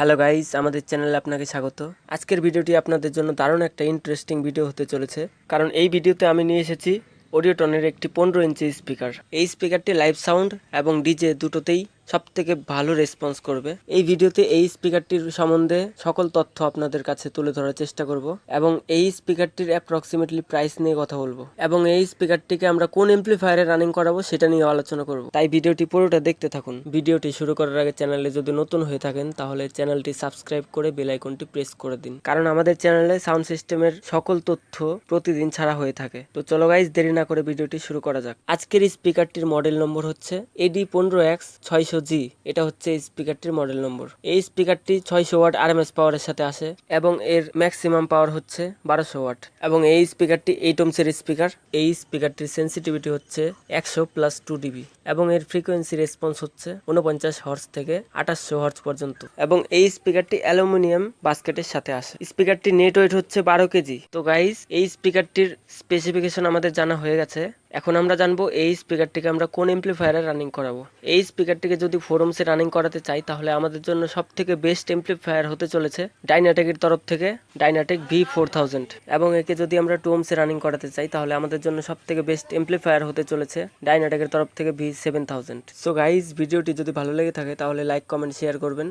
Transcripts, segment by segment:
Hello guys, আমাদের চ্যানেলে আপনাকে স্বাগত। আজকের ভিডিওটি আপনাদের জন্য দারুণ একটা ইন্টারেস্টিং ভিডিও হতে চলেছে, কারণ এই ভিডিওতে আমি নিয়ে এসেছি অডিওটনের একটি 15 ইঞ্চি স্পিকার। এই স্পিকারটি লাইভ সাউন্ড এবং ডিজে দুটোতেই সব থেকে ভালো রেসপন্স করবে। এই ভিডিওতে এই স্পিকারটির সম্বন্ধে সকল তথ্য আপনাদের কাছে তুলে ধরার চেষ্টা করব এবং এই স্পিকারটির অ্যাপ্রক্সিমেটলি প্রাইস নিয়ে কথা বলবো এবং এই স্পিকারটিকে আমরা কোন এমপ্লিফায়ারে রানিং করাবো সেটা নিয়ে আলোচনা করব। তাই ভিডিওটি পুরোটা দেখতে থাকুন। ভিডিওটি শুরু করার আগে চ্যানেলে যদি নতুন হয়ে থাকেন তাহলে চ্যানেলটি সাবস্ক্রাইব করে বেল আইকনটি প্রেস করে দিন, কারণ আমাদের চ্যানেলে সাউন্ড সিস্টেমের সকল তথ্য প্রতিদিন ছাড়া হয়ে থাকে। তো চলো গাইস, দেরি না করে ভিডিওটি শুরু করা যাক। আজকের স্পিকারটির মডেল নম্বর হচ্ছে AD15X600G। এটা হচ্ছে এই স্পিকারটির মডেল নম্বর। এই স্পিকারটি 600 ওয়াট আরএমএস পাওয়ারের সাথে আসে এবং এর ম্যাক্সিমাম পাওয়ার হচ্ছে 1200 ওয়াট এবং এই স্পিকারটি 8 ওহমসের স্পিকার। এই স্পিকারটির সেন্সিটিভিটি হচ্ছে 100+2 ডিবি এবং এর ফ্রিকোয়েন্সি রেসপন্স হচ্ছে 49 হর্টজ থেকে 2800 হর্টজ পর্যন্ত এবং এই স্পিকারটি অ্যালুমিনিয়াম বাস্কেটের সাথে আসে। স্পিকারটির নেট ওয়েট হচ্ছে 12 কেজি। তো গাইস, এই স্পিকারটির স্পেসিফিকেশন আমাদের জানা হয়ে গেছে। এখন আমরা জানবো এই স্পিকারটিকে আমরা কোন এমপ্লিফায়ারে রানিং করাবো। এই স্পিকারটিকে যদি 4 ওহমসে রানিং করাতে চাই তাহলে আমাদের জন্য সব থেকে বেস্ট এমপ্লিফায়ার হতে চলেছে ডাইনাটেকের তরফ থেকে ডাইনাটেক V4000 এবং একে যদি আমরা 2 ওহমসে রানিং করাতে চাই তাহলে আমাদের জন্য সব থেকে বেস্ট এমপ্লিফায়ার হতে চলেছে ডাইনাটেকের তরফ থেকে V7000। সো গাইজ, ভিডিওটি যদি ভালো লেগে থাকে তাহলে লাইক, কমেন্ট, শেয়ার করবেন।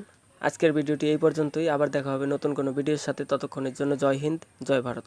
আজকের ভিডিওটি এই পর্যন্তই। আবার দেখা হবে নতুন কোনো ভিডিওর সাথে। ততক্ষণের জন্য জয় হিন্দ, জয় ভারত।